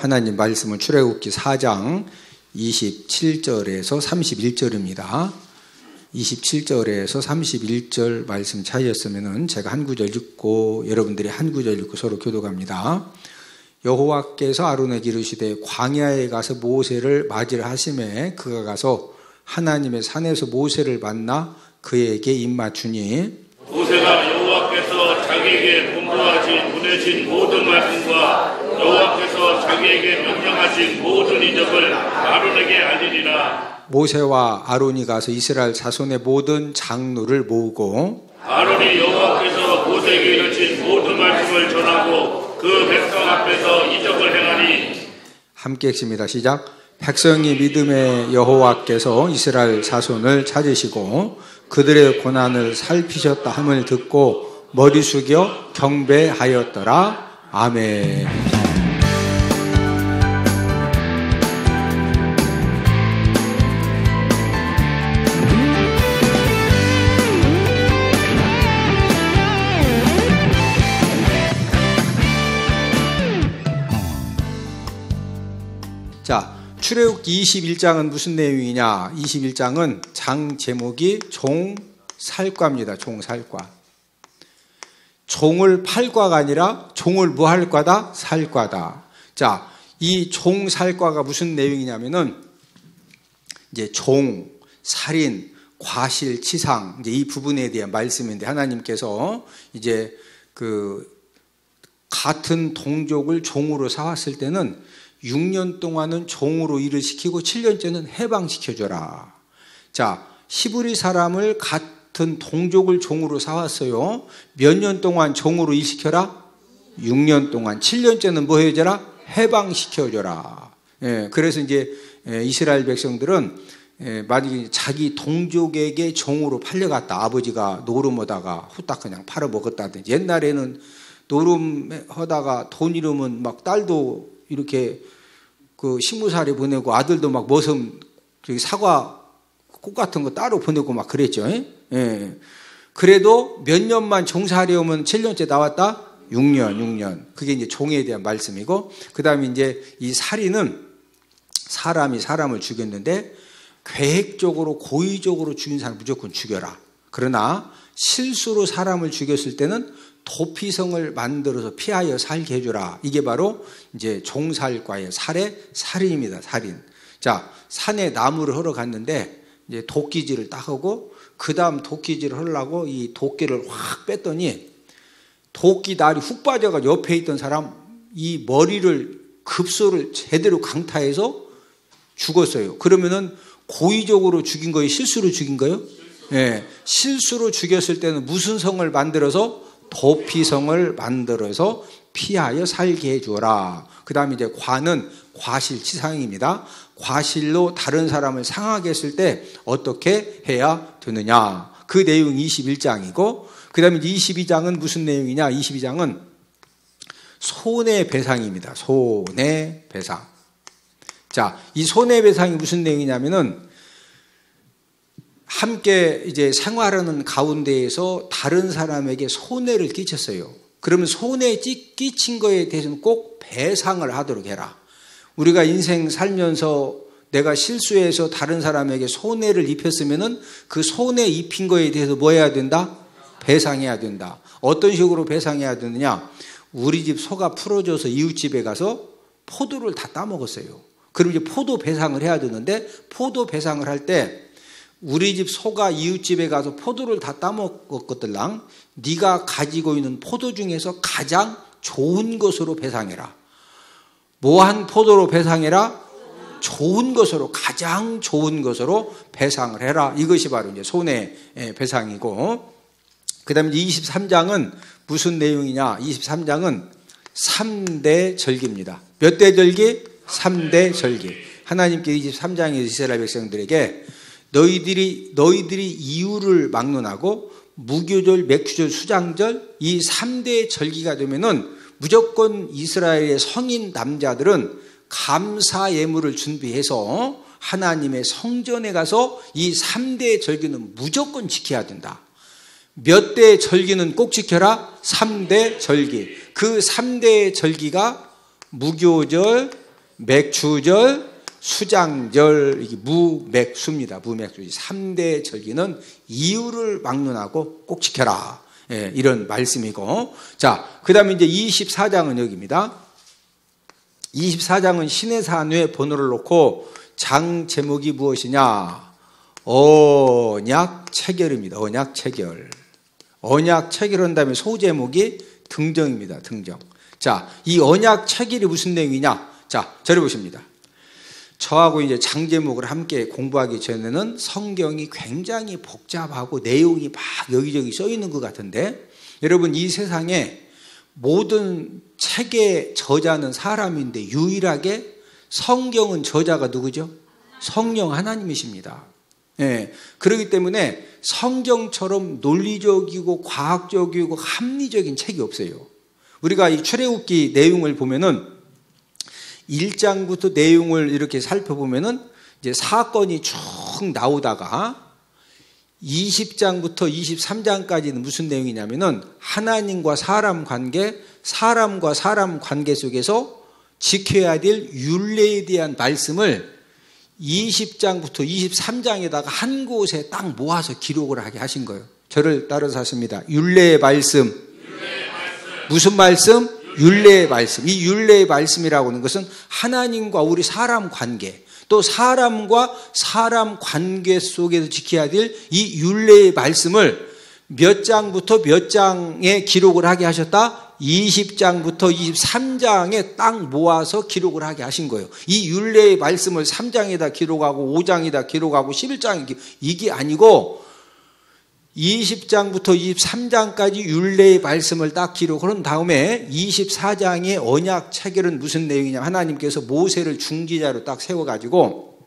하나님 말씀은 출애굽기 4장 27절에서 31절입니다. 27절에서 31절 말씀 차이였으면 제가 한 구절 읽고 여러분들이 한 구절 읽고 서로 교독합니다. 여호와께서 아론에게 이르시되 광야에 가서 모세를 맞이를 하시매 그가 가서 하나님의 산에서 모세를 만나 그에게 입맞추니 모세가 여호와께서 자기에게 보내신 모든 말씀과 여호와께서 자기에게 명령하신 모든 이적을 아론에게 알리니라. 모세와 아론이 가서 이스라엘 자손의 모든 장로를 모으고 아론이 여호와께서 모세에게 이르신 모든 말씀을 전하고 그 백성 앞에서 이적을 행하니. 함께 읽습니다. 시작. 백성이 믿음의 여호와께서 이스라엘 자손을 찾으시고 그들의 고난을 살피셨다 함을 듣고 머리 숙여 경배하였더라. 아멘. 자, 출애굽기 21장은 무슨 내용이냐? 21장은 장 제목이 종살과입니다. 종살과. 종을 팔 과가 아니라 종을 뭐 할 과다? 살 과다. 자, 이 종살과가 무슨 내용이냐면은 이제 종, 살인, 과실, 치상 이제 이 부분에 대한 말씀인데 하나님께서 이제 그 같은 동족을 종으로 사왔을 때는 6년 동안은 종으로 일을 시키고 7년째는 해방시켜줘라. 자, 히브리 사람을 같은 동족을 종으로 사왔어요. 몇 년 동안 종으로 일시켜라? 6년 동안. 7년째는 뭐 해줘라? 해방시켜줘라. 예, 그래서 이제 이스라엘 백성들은 만약에 자기 동족에게 종으로 팔려갔다. 아버지가 노름하다가 후딱 그냥 팔아먹었다든지. 옛날에는 노름하다가 돈 잃으면 막 딸도 이렇게 그 식무살이 보내고 아들도 막 머슴 사과 꽃 같은 거 따로 보내고 막 그랬죠. 예. 그래도 몇 년만 종살이오면 7년째 나왔다? 6년. 그게 이제 종에 대한 말씀이고, 그 다음에 이제 이 살인은 사람이 사람을 죽였는데 계획적으로 고의적으로 죽인 사람 무조건 죽여라. 그러나 실수로 사람을 죽였을 때는 도피성을 만들어서 피하여 살게 해주라. 이게 바로 이제 종살과의 살인입니다. 살인. 자, 산에 나무를 하러 갔는데 이제 도끼질을 딱 하고 그 다음 도끼질을 하려고 이 도끼를 확 뺐더니 도끼 날이 훅 빠져가 옆에 있던 사람 이 머리를 급소를 제대로 강타해서 죽었어요. 그러면은 고의적으로 죽인 거예요? 실수로 죽인 거예요? 네. 실수로 죽였을 때는 무슨 성을 만들어서 도피성을 만들어서 피하여 살게 해주어라. 그 다음에 이제 과는 과실치상입니다. 과실로 다른 사람을 상하게 했을 때 어떻게 해야 되느냐. 그 내용 21장이고, 그 다음에 22장은 무슨 내용이냐. 22장은 손해배상입니다. 손해배상. 자, 이 손해배상이 무슨 내용이냐면은 함께 이제 생활하는 가운데에서 다른 사람에게 손해를 끼쳤어요. 그러면 손해 끼친 거에 대해서는 꼭 배상을 하도록 해라. 우리가 인생 살면서 내가 실수해서 다른 사람에게 손해를 입혔으면은 그 손해 입힌 거에 대해서 뭐 해야 된다? 배상해야 된다. 어떤 식으로 배상해야 되느냐? 우리 집 소가 풀어져서 이웃집에 가서 포도를 다 따먹었어요. 그럼 이제 포도 배상을 해야 되는데 포도 배상을 할 때 우리 집 소가 이웃집에 가서 포도를 다 따먹었거들랑 네가 가지고 있는 포도 중에서 가장 좋은 것으로 배상해라. 뭐한 포도로 배상해라? 좋은 것으로, 가장 좋은 것으로 배상을 해라. 이것이 바로 이제 손해배상이고, 그 다음에 23장은 무슨 내용이냐? 23장은 3대 절기입니다. 몇 대 절기? 3대 절기. 하나님께 23장에서 이스라엘 백성들에게 너희들이 이유를 막론하고 무교절, 맥주절, 수장절 이 3대 절기가 되면은 무조건 이스라엘의 성인 남자들은 감사 예물을 준비해서 하나님의 성전에 가서 이 3대 절기는 무조건 지켜야 된다. 몇 대 절기는 꼭 지켜라? 3대 절기. 그 3대 절기가 무교절, 맥추절, 수장절, 이게 무맥수입니다. 무맥수. 3대 절기는 이유를 막론하고 꼭 지켜라. 예, 이런 말씀이고. 자, 그 다음에 이제 24장은 여기입니다. 24장은 시내산회 번호를 놓고 장 제목이 무엇이냐? 언약 체결입니다. 언약 체결. 언약 체결한 다음에 소제목이 등정입니다. 등정. 자, 이 언약 체결이 무슨 내용이냐? 자, 저를 보십니다. 저하고 이제 장 제목을 함께 공부하기 전에는 성경이 굉장히 복잡하고 내용이 막 여기저기 써 있는 것 같은데, 여러분 이 세상에 모든 책의 저자는 사람인데 유일하게 성경은 저자가 누구죠? 성령 하나님이십니다. 예, 그렇기 때문에 성경처럼 논리적이고 과학적이고 합리적인 책이 없어요. 우리가 이 출애굽기 내용을 보면은 1장부터 내용을 이렇게 살펴보면은 이제 사건이 쭉 나오다가 20장부터 23장까지는 무슨 내용이냐면은 하나님과 사람 관계, 사람과 사람 관계 속에서 지켜야 될 율례에 대한 말씀을 20장부터 23장에다가 한 곳에 딱 모아서 기록을 하게 하신 거예요. 저를 따라서 하십니다. 율례의 말씀. 무슨 말씀? 율례의 말씀. 이 율례의 말씀이라고 하는 것은 하나님과 우리 사람 관계, 또 사람과 사람 관계 속에서 지켜야 될 이 율례의 말씀을 몇 장부터 몇 장에 기록을 하게 하셨다? 20장부터 23장에 딱 모아서 기록을 하게 하신 거예요. 이 율례의 말씀을 3장에다 기록하고 5장에다 기록하고 11장에 이게 아니고 20장부터 23장까지 율례의 말씀을 딱 기록을 한 다음에 24장의 언약 체결은 무슨 내용이냐? 하나님께서 모세를 중지자로 딱 세워가지고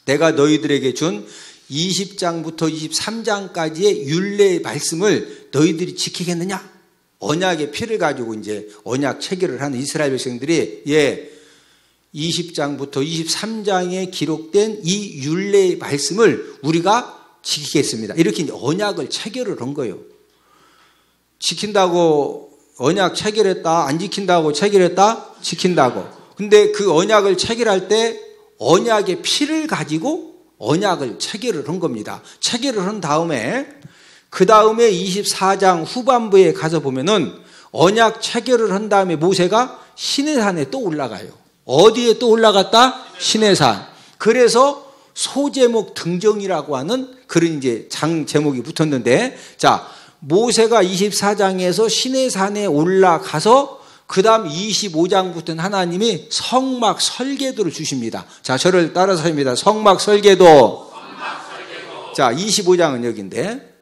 내가 너희들에게 준 20장부터 23장까지의 율례의 말씀을 너희들이 지키겠느냐? 언약의 피를 가지고 이제 언약 체결을 하는 이스라엘 백성들이 20장부터 23장에 기록된 이 율례의 말씀을 우리가 지키겠습니다. 이렇게 이제 언약을 체결을 한 거예요. 지킨다고 언약 체결했다, 안 지킨다고 체결했다, 지킨다고. 근데 그 언약을 체결할 때 언약의 피를 가지고 언약을 체결을 한 겁니다. 체결을 한 다음에 그 다음에 24장 후반부에 가서 보면은 언약 체결을 한 다음에 모세가 시내산에 또 올라가요. 어디에 또 올라갔다? 시내산. 그래서 소제목 등정이라고 하는 그런 이제 장 제목이 붙었는데, 자, 모세가 24장에서 시내산에 올라가서 그 다음 25장부터는 하나님이 성막 설계도를 주십니다. 자, 저를 따라서 합니다. 성막 설계도. 자, 25장은 여기인데,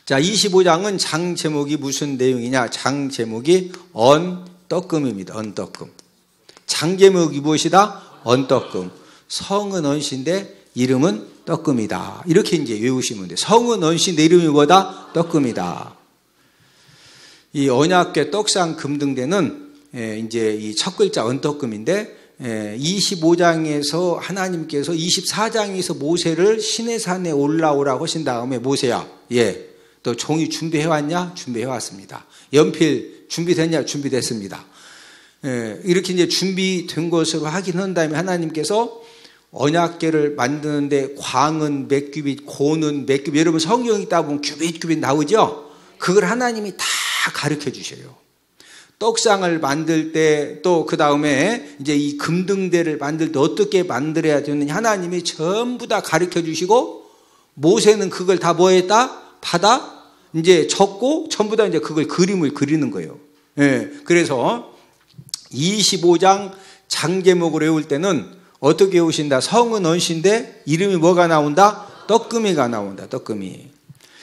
자, 25장은 장 제목이 무슨 내용이냐? 장 제목이 언떡금입니다. 언떡금. 장 제목이 무엇이다? 언떡금. 성은 언시인데 이름은 떡금이다. 이렇게 이제 외우시면 돼요. 성은 언시인데 이름이 뭐다? 떡금이다. 이 언약궤 떡상 금등대는 이제 이 첫 글자 언떡금인데 25장에서 하나님께서 24장에서 모세를 시내산에 올라오라고 하신 다음에 모세야, 또 종이 준비해왔냐? 준비해왔습니다. 연필 준비됐냐? 준비됐습니다. 이렇게 이제 준비된 것으로 확인한 다음에 하나님께서 언약궤를 만드는데 광은 몇 규빗, 고는 몇 규빗, 여러분 성경 읽다 보면 규빗 나오죠? 그걸 하나님이 다 가르쳐 주셔요. 떡상을 만들 때 또 그 다음에 이제 이 금등대를 만들 때 어떻게 만들어야 되느냐 하나님이 전부 다 가르쳐 주시고 모세는 그걸 다 뭐 했다? 받아 이제 적고 전부 다 이제 그걸 그림을 그리는 거예요. 그래서 25장 장 제목을 외울 때는 어떻게 외우신다? 성은 언시인데 이름이 뭐가 나온다? 떡금이가 나온다. 떡금이.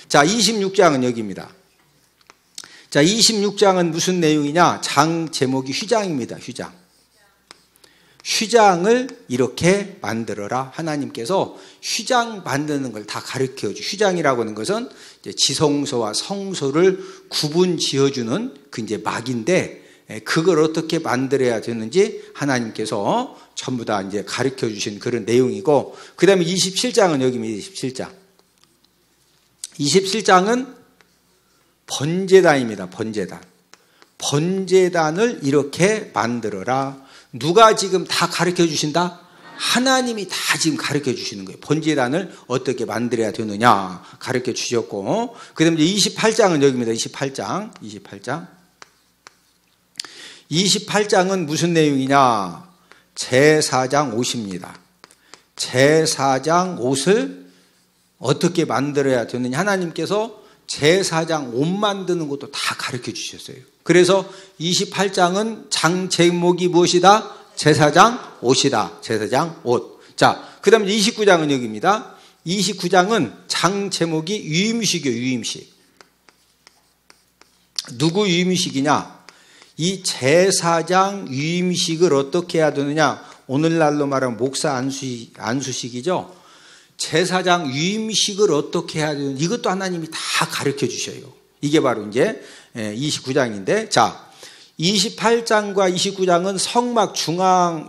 자, 26장은 여기입니다. 자, 26장은 무슨 내용이냐? 장 제목이 휘장입니다. 휘장. 휘장을 이렇게 만들어라. 하나님께서 휘장 만드는 걸 다 가르쳐 주. 휘장이라고 하는 것은 이제 지성소와 성소를 구분 지어주는 그 이제 막인데 그걸 어떻게 만들어야 되는지 하나님께서 전부 다 이제 가르쳐 주신 그런 내용이고, 그 다음에 27장은 여기입니다. 27장. 27장은 번제단입니다. 번제단. 번제단을 이렇게 만들어라. 누가 지금 다 가르쳐 주신다? 하나님이 다 지금 가르쳐 주시는 거예요. 번제단을 어떻게 만들어야 되느냐 가르쳐 주셨고, 그 다음에 28장은 여기입니다. 28장은 무슨 내용이냐? 제사장 옷입니다. 제사장 옷을 어떻게 만들어야 되느냐. 하나님께서 제사장 옷 만드는 것도 다 가르쳐 주셨어요. 그래서 28장은 장 제목이 무엇이다? 제사장 옷이다. 제사장 옷. 자, 그 다음에 29장은 여기입니다. 29장은 장 제목이 유임식이에요. 유임식. 누구 유임식이냐? 이 제사장 유임식을 어떻게 해야 되느냐? 오늘날로 말하면 목사 안수식이죠. 제사장 유임식을 어떻게 해야 되느냐? 이것도 하나님이 다 가르쳐 주셔요. 이게 바로 이제 29장인데, 자, 28장과 29장은 성막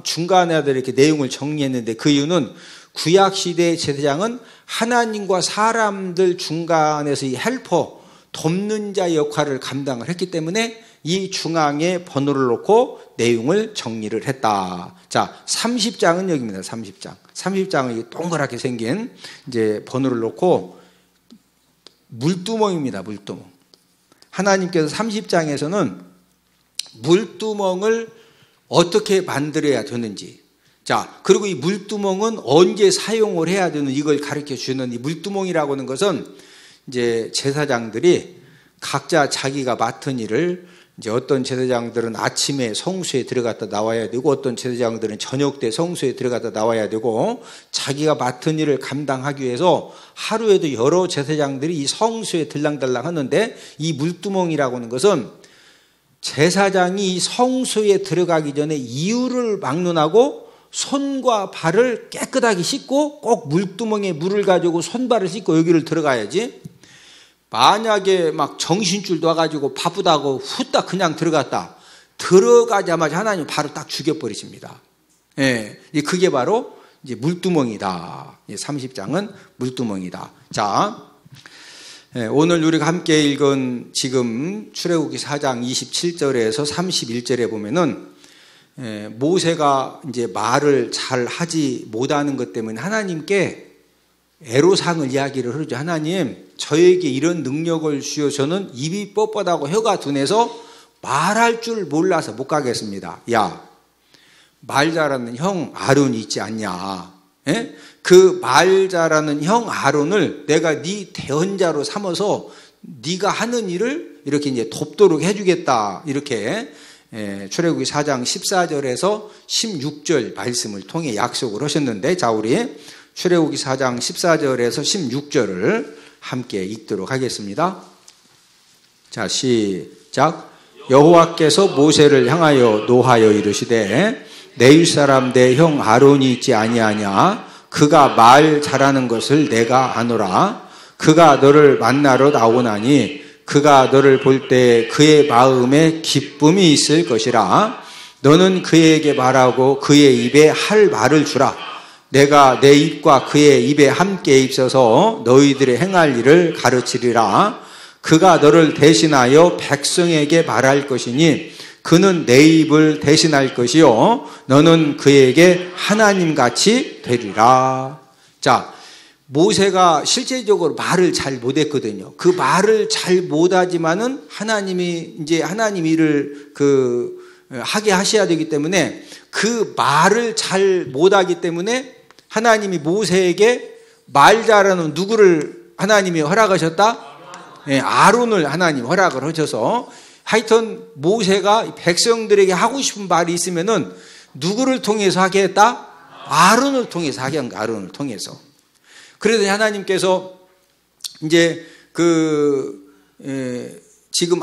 중간에다 이렇게 내용을 정리했는데, 그 이유는 구약시대의 제사장은 하나님과 사람들 중간에서 이 헬퍼, 돕는 자 역할을 감당을 했기 때문에 이 중앙에 번호를 놓고 내용을 정리를 했다. 자, 30장은 여기입니다. 30장. 30장은 동그랗게 생긴 이제 번호를 놓고 물두멍입니다. 물두멍. 하나님께서 30장에서는 물두멍을 어떻게 만들어야 되는지, 자, 그리고 이 물두멍은 언제 사용을 해야 되는, 이걸 가르쳐 주는 이 물두멍이라고 하는 것은 이제 제사장들이 각자 자기가 맡은 일을, 이제 어떤 제사장들은 아침에 성수에 들어갔다 나와야 되고, 어떤 제사장들은 저녁 때 성수에 들어갔다 나와야 되고, 자기가 맡은 일을 감당하기 위해서 하루에도 여러 제사장들이 이 성수에 들랑달랑 하는데, 이 물두멍이라고 하는 것은 제사장이 성소에 들어가기 전에 이유를 막론하고 손과 발을 깨끗하게 씻고 꼭 물두멍에 물을 가지고 손발을 씻고 여기를 들어가야지, 만약에 막 정신줄 놔가지고 바쁘다고 후딱 그냥 들어가자마자 하나님 바로 딱 죽여버리십니다. 예, 그게 바로 이제 물두멍이다. 30장은 물두멍이다. 자, 오늘 우리가 함께 읽은 지금 출애굽기 4장 27절에서 31절에 보면은 모세가 이제 말을 잘 하지 못하는 것 때문에 하나님께 애로사항을 이야기를 하죠. 하나님, 저에게 이런 능력을 주셔. 저는 입이 뻣뻣하고 혀가 둔해서 말할 줄 몰라서 못 가겠습니다. 야, 말 잘하는 형 아론이 있지 않냐? 예? 그 말 잘하는 형 아론을 내가 네 대언자로 삼아서 네가 하는 일을 이렇게 이제 돕도록 해주겠다. 이렇게 출애굽기 4장 14절에서 16절 말씀을 통해 약속을 하셨는데, 자, 우리 출애굽기 4장 14절에서 16절을 함께 읽도록 하겠습니다. 자, 시작. 여호와께서 모세를 향하여 노하여 이르시되 내 윗사람 내 형 아론이 있지 아니하냐? 그가 말 잘하는 것을 내가 아노라. 그가 너를 만나러 나오나니 그가 너를 볼 때 그의 마음에 기쁨이 있을 것이라. 너는 그에게 말하고 그의 입에 할 말을 주라. 내가 내 입과 그의 입에 함께 있어서 너희들의 행할 일을 가르치리라. 그가 너를 대신하여 백성에게 말할 것이니 그는 내 입을 대신할 것이요 너는 그에게 하나님같이 되리라. 자, 모세가 실제적으로 말을 잘 못했거든요. 그 말을 잘 못하지만은 하나님이 이제 하나님 일을 하게 하셔야 되기 때문에 그 말을 잘 못하기 때문에 하나님이 모세에게 말 잘하는 누구를 하나님이 허락하셨다? 네, 아론을 하나님 허락을 하셔서 하여튼 모세가 백성들에게 하고 싶은 말이 있으면은 누구를 통해서 하게 했다? 아론을 통해서 하게 한 거야. 아론을 통해서. 그래서 하나님께서 이제 지금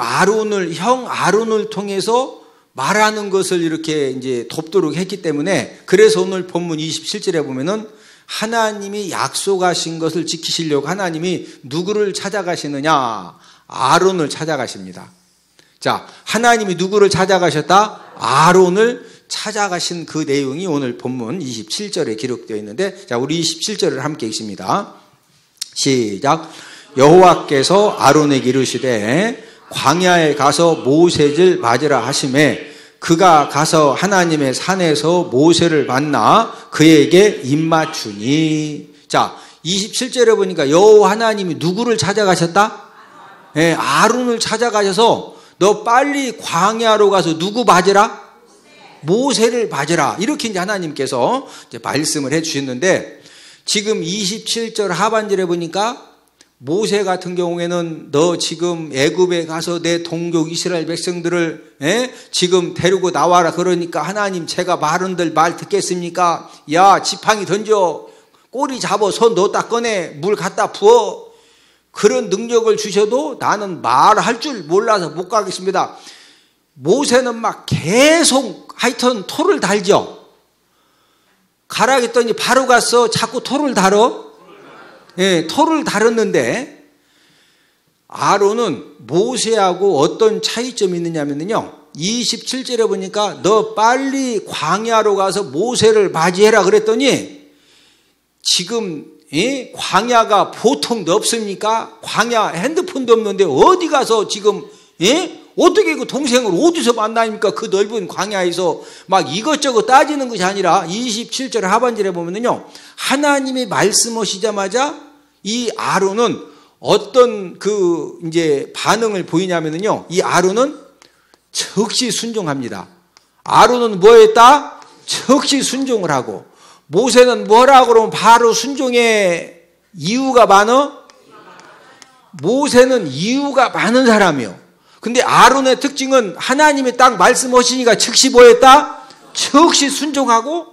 형 아론을 통해서 말하는 것을 이렇게 이제 돕도록 했기 때문에, 그래서 오늘 본문 27절에 보면은 하나님이 약속하신 것을 지키시려고 하나님이 누구를 찾아가시느냐? 아론을 찾아가십니다. 자, 하나님이 누구를 찾아가셨다? 아론을 찾아가신 그 내용이 오늘 본문 27절에 기록되어 있는데, 자, 우리 27절을 함께 읽습니다. 시작. 여호와께서 아론에게 이르시되 광야에 가서 모세를 맞으라 하시매 그가 가서 하나님의 산에서 모세를 만나 그에게 입맞추니. 자, 27절에 보니까 여호와 하나님이 누구를 찾아가셨다? 네, 아론을 찾아가셔서 너 빨리 광야로 가서 누구 맞으라? 모세를 맞으라. 이렇게 이제 하나님께서 이제 말씀을 해 주셨는데, 지금 27절 하반절에 보니까 모세 같은 경우에는 너 지금 애굽에 가서 내 동족 이스라엘 백성들을 지금 데리고 나와라. 그러니까 하나님 제가 말은들 말 듣겠습니까? 야, 지팡이 던져, 꼬리 잡아, 손 넣었다 꺼내, 물 갖다 부어. 그런 능력을 주셔도 나는 말할 줄 몰라서 못 가겠습니다. 모세는 막 계속 하여튼 토를 달죠. 가라 했더니 바로 가서 자꾸 토를 달어. 예, 토를 달았는데, 아론은 모세하고 어떤 차이점이 있느냐면요, 27절에 보니까 너 빨리 광야로 가서 모세를 맞이해라 그랬더니, 지금 광야가 보통 넓습니까? 광야 핸드폰도 없는데 어디 가서 지금 어떻게 그 동생을 어디서 만나니까 그 넓은 광야에서 막 이것저것 따지는 것이 아니라 27절 하반절에 보면은요, 하나님이 말씀하시자마자 이 아론은 어떤 그 이제 반응을 보이냐면은요, 이 아론은 즉시 순종합니다. 아론은 뭐 했다? 즉시 순종을 하고, 모세는 뭐라고 그러면 바로 순종의 이유가 많어? 모세는 이유가 많은 사람이요. 근데 아론의 특징은 하나님이 딱 말씀하시니까 즉시 뭐 했다? 즉시 순종하고.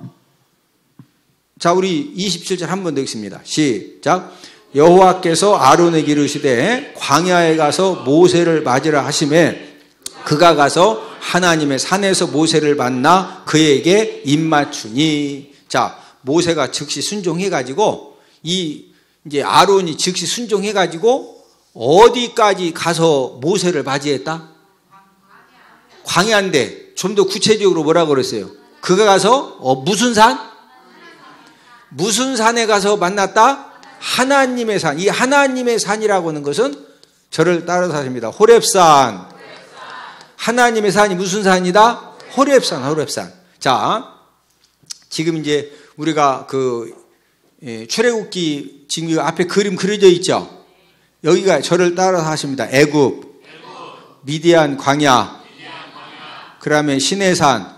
자, 우리 27절 한 번 더 읽습니다. 시작. 여호와께서 아론에게 이르시되 광야에 가서 모세를 맞으라 하시매 그가 가서 하나님의 산에서 모세를 만나 그에게 입맞추니. 자, 모세가 즉시 순종해가지고, 이제 아론이 즉시 순종해가지고 어디까지 가서 모세를 맞이했다? 광야인데 좀 더 구체적으로 뭐라고 그랬어요? 그가 가서 무슨 산? 무슨 산에 가서 만났다? 하나님의 산. 이 하나님의 산이라고 하는 것은 저를 따라서 하십니다. 호렙산. 하나님의 산이 무슨 산이다? 호렙산, 호렙산. 자, 지금 이제 우리가 그 출애굽기 지금 앞에 그림 그려져 있죠. 여기가 저를 따라서 하십니다. 애굽, 미디안 광야, 그다음에 시내산,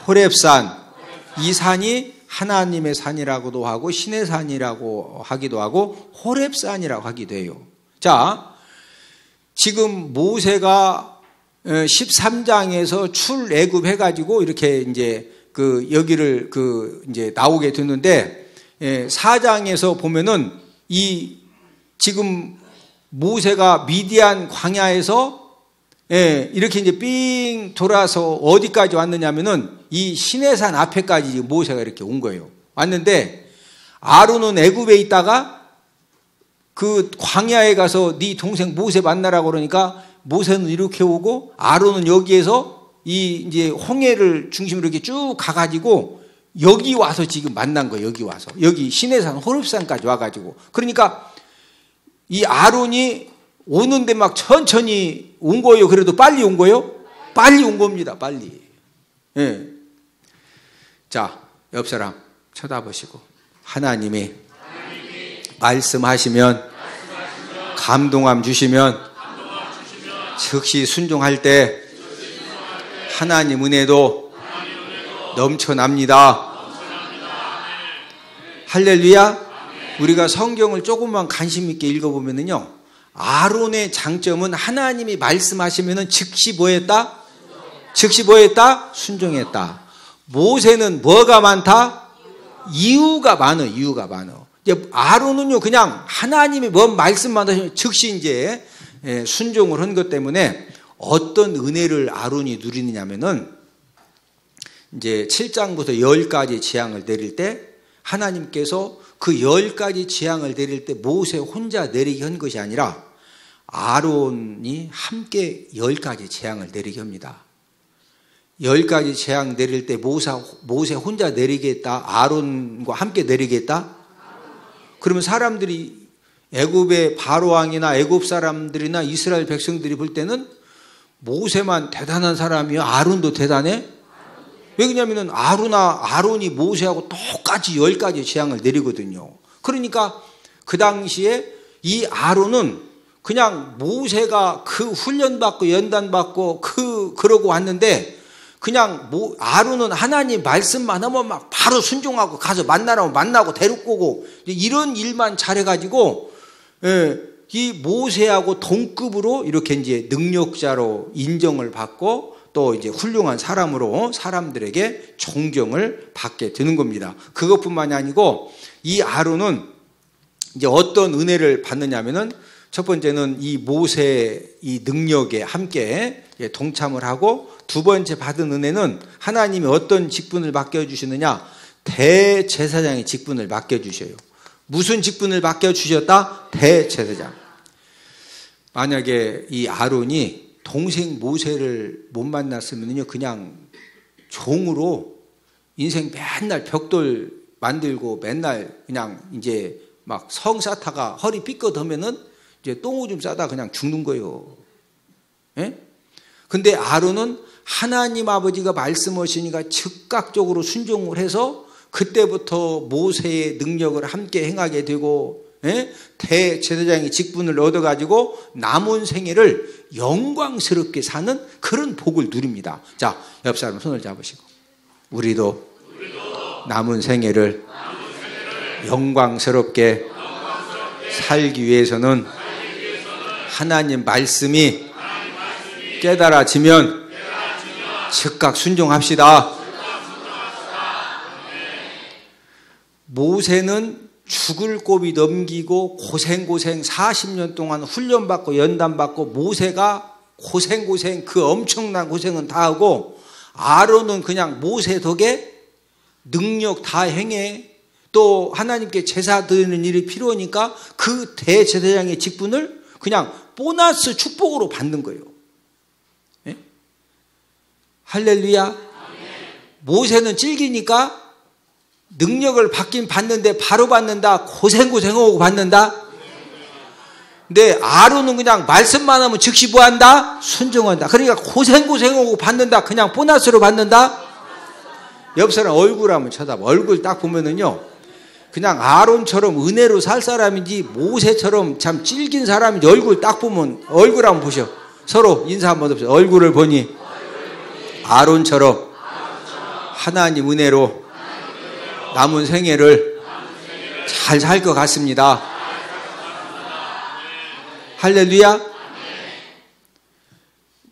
호렙산. 이 산이 하나님의 산이라고도 하고 시내산이라고 하기도 하고 호렙산이라고 하기도 해요. 자, 지금 모세가 13장에서 출애굽 해가지고 이렇게 이제 그 여기를 그 이제 나오게 됐는데, 4장에서 보면은 이 지금 모세가 미디안 광야에서 이렇게 이제 삥 돌아서 어디까지 왔느냐면은 이 시내산 앞에까지 모세가 이렇게 온 거예요. 왔는데 아론은 애굽에 있다가 그 광야에 가서 네 동생 모세 만나라고 그러니까 모세는 이렇게 오고 아론은 여기에서 이 이제 홍해를 중심으로 이렇게 쭉 가가지고 여기 와서 지금 만난 거예요. 여기 와서 여기 시내산 호렙산까지 와가지고, 그러니까 이 아론이 오는데 막 천천히 온 거예요. 그래도 빨리 온 거예요? 빨리 온 겁니다. 빨리. 예. 자, 옆 사람 쳐다보시고, 하나님이 말씀하시면 감동함 주시면 즉시 순종할 때 하나님 은혜도 넘쳐납니다. 할렐루야. 우리가 성경을 조금만 관심 있게 읽어보면요, 아론의 장점은 하나님이 말씀하시면 즉시 뭐 했다? 즉시 뭐 했다? 순종했다. 모세는 뭐가 많다? 이유가 많아. 이유가 많아. 아론은요, 그냥 하나님이 뭔 말씀만 하시면 즉시 이제 순종을 한 것 때문에 어떤 은혜를 아론이 누리느냐면은 이제 7장부터 10가지 재앙을 내릴 때 하나님께서 그 10가지 재앙을 내릴 때 모세 혼자 내리게 한 것이 아니라 아론이 함께 10가지 재앙을 내리게 합니다. 10가지 재앙 내릴 때 모세 혼자 내리겠다? 아론과 함께 내리겠다? 그러면 사람들이 애굽의 바로왕이나 애굽 사람들이나 이스라엘 백성들이 볼 때는 모세만 대단한 사람이요? 아론도 대단해? 왜 그러냐면은 아론이 모세하고 똑같이 10가지 재앙을 내리거든요. 그러니까 그 당시에 이 아론은 그냥 모세가 그 훈련받고 연단받고 그러고 왔는데 그냥 아론은 하나님 말씀만 하면 막 바로 순종하고 가서 만나라고 만나고 데리고 오고 이런 일만 잘해가지고 이 모세하고 동급으로 이렇게 이제 능력자로 인정을 받고 또 이제 훌륭한 사람으로 사람들에게 존경을 받게 되는 겁니다. 그것뿐만이 아니고 이 아론은 이제 어떤 은혜를 받느냐면은 첫 번째는 이 모세의 이 능력에 함께 동참을 하고 두 번째 받은 은혜는 하나님이 어떤 직분을 맡겨주시느냐? 대제사장의 직분을 맡겨주셔요. 무슨 직분을 맡겨주셨다? 대제사장. 만약에 이 아론이 동생 모세를 못 만났으면요, 그냥 종으로 인생 맨날 벽돌 만들고 맨날 그냥 이제 막 성 쌓다가 허리 삐끗하면은 이제 똥오줌 싸다 그냥 죽는 거예요. 예? 근데 아론은 하나님 아버지가 말씀하시니까 즉각적으로 순종을 해서 그때부터 모세의 능력을 함께 행하게 되고 대제사장의 직분을 얻어가지고 남은 생애를 영광스럽게 사는 그런 복을 누립니다. 자, 옆 사람 손을 잡으시고 우리도 남은 생애를 영광스럽게 살기 위해서는 하나님 말씀이 깨달아지면 즉각 순종합시다. 모세는 죽을 고비 넘기고 고생 40년 동안 훈련받고 연단받고 모세가 고생 그 엄청난 고생은 다 하고 아론은 그냥 모세 덕에 능력 다 행해 또 하나님께 제사 드리는 일이 필요하니까 그 대제사장의 직분을 그냥 보너스 축복으로 받는 거예요. 예? 할렐루야. 모세는 찔기니까 능력을 받긴 받는데 바로 받는다. 고생하고 받는다. 근데 아론은 그냥 말씀만 하면 즉시 뭐한다? 순종한다. 그러니까 고생하고 받는다. 그냥 보너스로 받는다. 옆 사람 얼굴 한번 쳐다봐. 얼굴 딱 보면은요, 그냥 아론처럼 은혜로 살 사람인지 모세처럼 참 찔긴 사람인지 얼굴 딱 보면 얼굴 한번 보셔. 서로 인사 한번 해보세요. 얼굴을 보니 아론처럼 하나님 은혜로 남은 생애를 잘 살 것 같습니다. 할렐루야.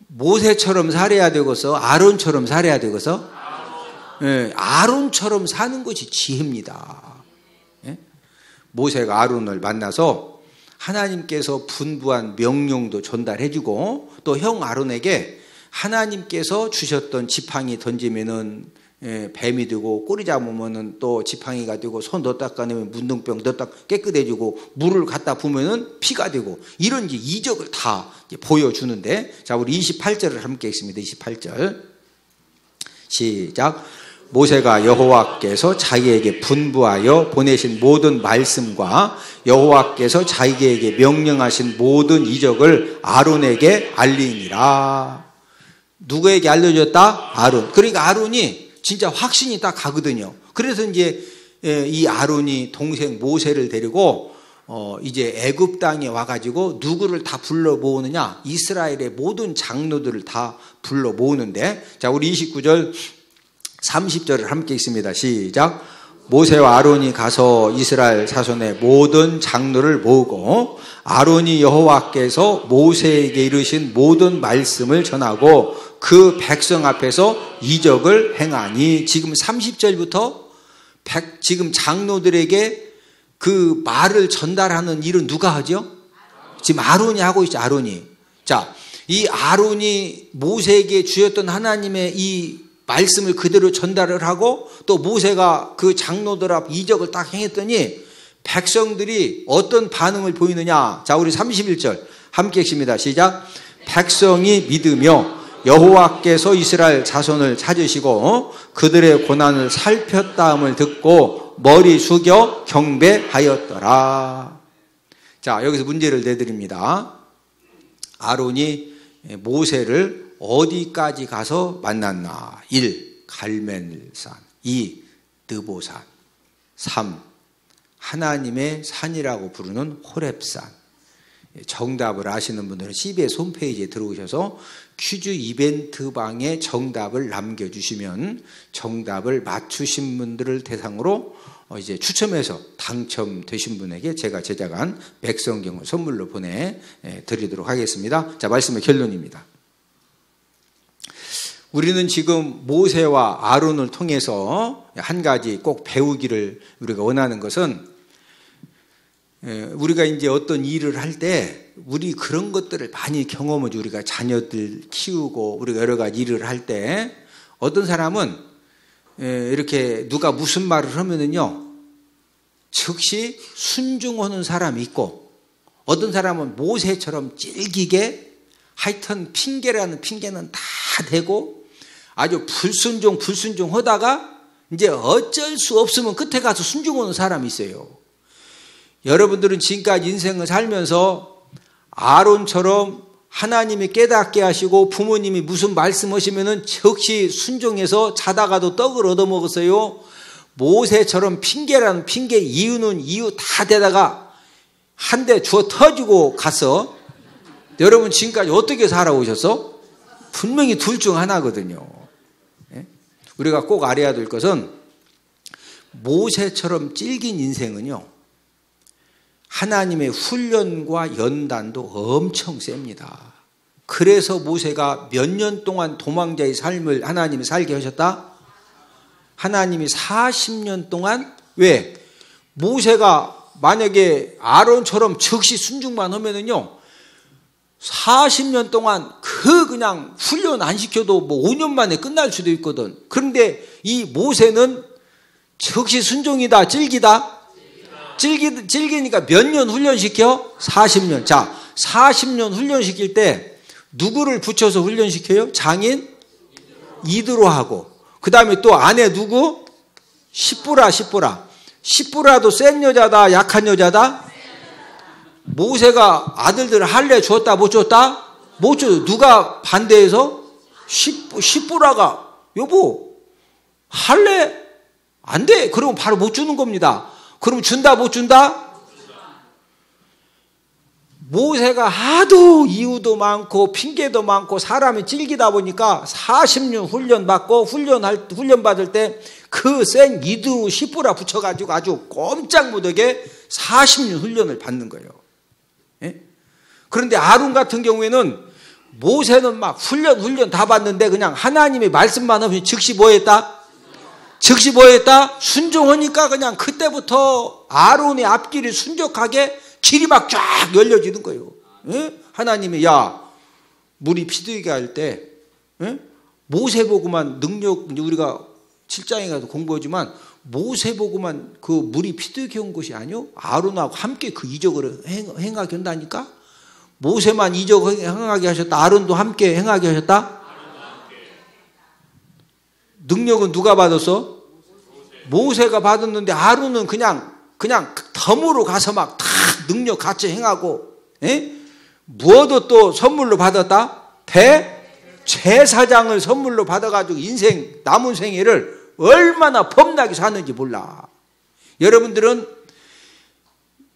모세처럼 살아야 되고서 아론처럼 살아야 되고서 아론처럼 사는 것이 지혜입니다. 모세가 아론을 만나서 하나님께서 분부한 명령도 전달해주고 또 형 아론에게 하나님께서 주셨던 지팡이 던지면은 뱀이 되고 꼬리 잡으면은 또 지팡이가 되고 손 넣었다 꺼내면 문둥병 넣었다 깨끗해지고 물을 갖다 부으면은 피가 되고 이런 이적을 다 보여주는데, 자 우리 28절을 함께 읽습니다. 28절 시작. 모세가 여호와께서 자기에게 분부하여 보내신 모든 말씀과 여호와께서 자기에게 명령하신 모든 이적을 아론에게 알리니라. 누구에게 알려줬다? 아론. 그러니까 아론이 진짜 확신이 딱 가거든요. 그래서 이제 이 아론이 동생 모세를 데리고 이제 애굽 땅에 와가지고 누구를 다 불러 모으느냐? 이스라엘의 모든 장로들을 다 불러 모으는데, 자 우리 29절 30절을 함께 읽습니다. 시작. 모세와 아론이 가서 이스라엘 자손의 모든 장로를 모으고 아론이 여호와께서 모세에게 이르신 모든 말씀을 전하고 그 백성 앞에서 이적을 행하니. 지금 30절부터 지금 장로들에게 그 말을 전달하는 일은 누가 하죠? 지금 아론이 하고 있죠. 아론이. 자, 이 아론이 모세에게 주셨던 하나님의 이 말씀을 그대로 전달을 하고 또 모세가 그 장로들 앞 이적을 딱 행했더니 백성들이 어떤 반응을 보이느냐. 자 우리 31절 함께 읽습니다. 시작. 백성이 믿으며 여호와께서 이스라엘 자손을 찾으시고 그들의 고난을 살폈다함을 듣고 머리 숙여 경배하였더라. 자 여기서 문제를 내드립니다. 아론이 모세를 어디까지 가서 만났나? 1. 갈멜산, 2. 느보산, 3. 하나님의 산이라고 부르는 호렙산. 정답을 아시는 분들은 CBS 홈페이지에 들어오셔서 퀴즈 이벤트 방에 정답을 남겨주시면 정답을 맞추신 분들을 대상으로 이제 추첨해서 당첨되신 분에게 제가 제작한 백성경을 선물로 보내드리도록 하겠습니다. 자, 말씀의 결론입니다. 우리는 지금 모세와 아론을 통해서 한 가지 꼭 배우기를 우리가 원하는 것은, 우리가 이제 어떤 일을 할 때 우리 그런 것들을 많이 경험하죠. 우리가 자녀들 키우고 우리가 여러 가지 일을 할 때 어떤 사람은 이렇게 누가 무슨 말을 하면은요 즉시 순종하는 사람이 있고, 어떤 사람은 모세처럼 질기게 하여튼 핑계라는 핑계는 다 대고 아주 불순종 하다가 이제 어쩔 수 없으면 끝에 가서 순종하는 사람이 있어요. 여러분들은 지금까지 인생을 살면서 아론처럼 하나님이 깨닫게 하시고 부모님이 무슨 말씀하시면은 즉시 순종해서 자다가도 떡을 얻어먹었어요. 모세처럼 핑계라는 핑계, 이유는 이유 다 대다가 한 대 주워 터지고 갔어. 여러분 지금까지 어떻게 살아오셨어? 분명히 둘 중 하나거든요. 우리가 꼭 알아야 될 것은 모세처럼 질긴 인생은요 하나님의 훈련과 연단도 엄청 셉니다. 그래서 모세가 몇 년 동안 도망자의 삶을 하나님이 살게 하셨다? 하나님이 40년 동안, 왜? 모세가 만약에 아론처럼 즉시 순종만 하면은요 40년 동안 그냥 훈련 안 시켜도 뭐 5년 만에 끝날 수도 있거든. 그런데 이 모세는 즉시 순종이다, 질기다? 질기니까 몇 년 훈련시켜? 40년. 자, 40년 훈련시킬 때 누구를 붙여서 훈련시켜요? 장인 이드로 하고, 그 다음에 또 아내 누구? 십부라도 센 여자다, 약한 여자다? 모세가 아들들 할례 줬다 못 줬다? 못 줘. 누가 반대해서? 십부라가 여보 할례 안 돼. 그러면 바로 못 주는 겁니다. 그럼 준다 못 준다? 모세가 하도 이유도 많고 핑계도 많고 사람이 질기다 보니까 40년 훈련 받고 훈련 받을 때 그 센 이두 십부라 붙여가지고 아주 꼼짝 못하게 40년 훈련을 받는 거예요. 예? 그런데 아론 같은 경우에는 모세는 막 훈련 다 받는데 그냥 하나님의 말씀만 하면 즉시 뭐 했다? 순종하니까 그냥 그때부터 아론의 앞길이 순적하게 길이 막 쫙 열려지는 거예요. 예? 하나님이 야 물이 피되게 할 때 모세 보고만 능력, 우리가 7장에 가서 공부하지만 모세 보고만 그 물이 피되게 한 것이 아니요 아론하고 함께 그 이적을 행하게 한다니까. 모세만 이적을 행하게 하셨다, 아론도 함께 행하게 하셨다. 능력은 누가 받았어? 모세가 받았는데 아론은 그냥 덤으로 가서 막 다 능력 같이 행하고, 무엇도 또 선물로 받았다? 제사장을 선물로 받아가지고 인생 남은 생애를 얼마나 범나게 사는지 몰라. 여러분들은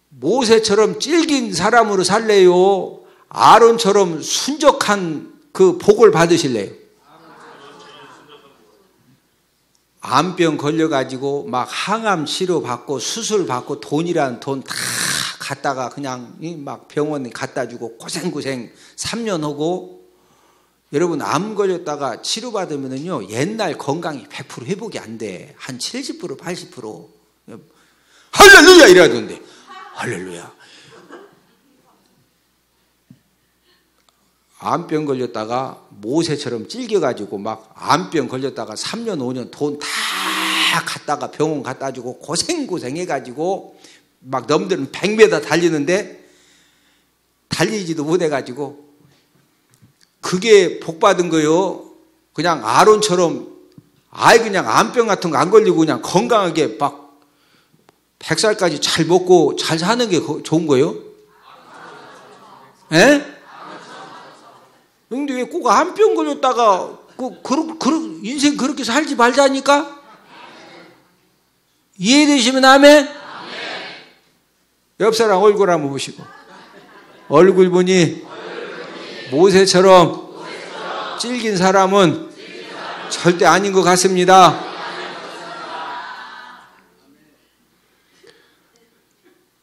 모세처럼 질긴 사람으로 살래요? 아론처럼 순적한 그 복을 받으실래요? 암병 걸려가지고 막 항암 치료 받고 수술 받고 돈이라는 돈 다 갖다가 그냥 막 병원에 갖다 주고 고생 3년 하고, 여러분 암 걸렸다가 치료받으면은요 옛날 건강이 100% 회복이 안 돼. 한 70% 80% 할렐루야 이래야되는데 할렐루야. 암병 걸렸다가 모세처럼 찔겨가지고 막 암병 걸렸다가 3년 5년 돈 다 갖다가 병원 갖다 주고 고생 해가지고 막 남들은 100m 달리는데 달리지도 못해가지고 그게 복 받은 거요. 그냥 아론처럼 그냥 암병 같은 거 안 걸리고 그냥 건강하게 막 100살까지 잘 먹고 잘 사는 게 좋은 거예요. 예? 근데 왜 꼭 암병 걸렸다가 인생 그렇게 살지 말자니까? 이해되시면 아멘? 옆 사람 얼굴 한번 보시고, 얼굴 보니 모세처럼 질긴 사람은 절대 아닌 것 같습니다.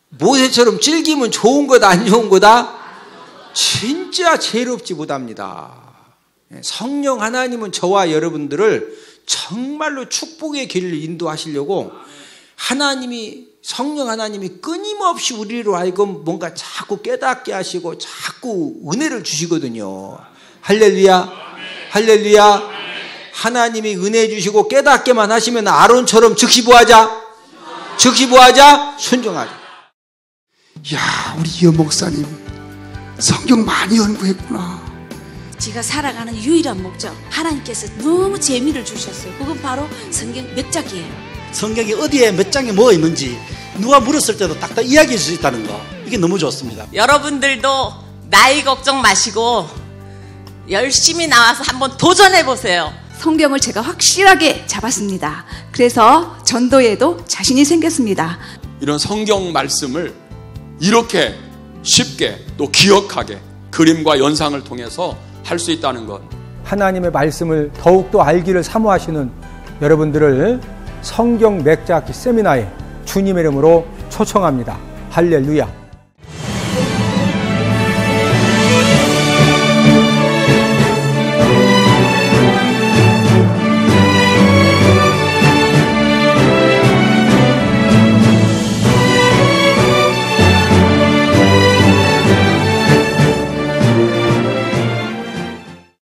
모세처럼 질기면 좋은 거다 안 좋은 거다? 진짜 죄롭지 못합니다. 성령 하나님은 저와 여러분들을 정말로 축복의 길을 인도하시려고 성령 하나님이 끊임없이 우리로 하여금 뭔가 자꾸 깨닫게 하시고 자꾸 은혜를 주시거든요. 할렐루야, 할렐루야. 하나님이 은혜 주시고 깨닫게만 하시면 아론처럼 즉시 뭐하자? 순종하자. 야, 우리 이현 목사님 성경 많이 연구했구나. 제가 살아가는 유일한 목적, 하나님께서 너무 재미를 주셨어요. 그건 바로 성경 몇 장이에요. 성경이 어디에 몇 장에 뭐가 있는지 누가 물었을 때도 딱딱 이야기해 줄 수 있다는 거, 이게 너무 좋습니다. 여러분들도 나이 걱정 마시고 열심히 나와서 한번 도전해 보세요. 성경을 제가 확실하게 잡았습니다. 그래서 전도에도 자신이 생겼습니다. 이런 성경 말씀을 이렇게 쉽게 또 기억하게 그림과 연상을 통해서 할 수 있다는 것, 하나님의 말씀을 더욱더 알기를 사모하시는 여러분들을 성경 맥잡기 세미나에 주님의 이름으로 초청합니다. 할렐루야.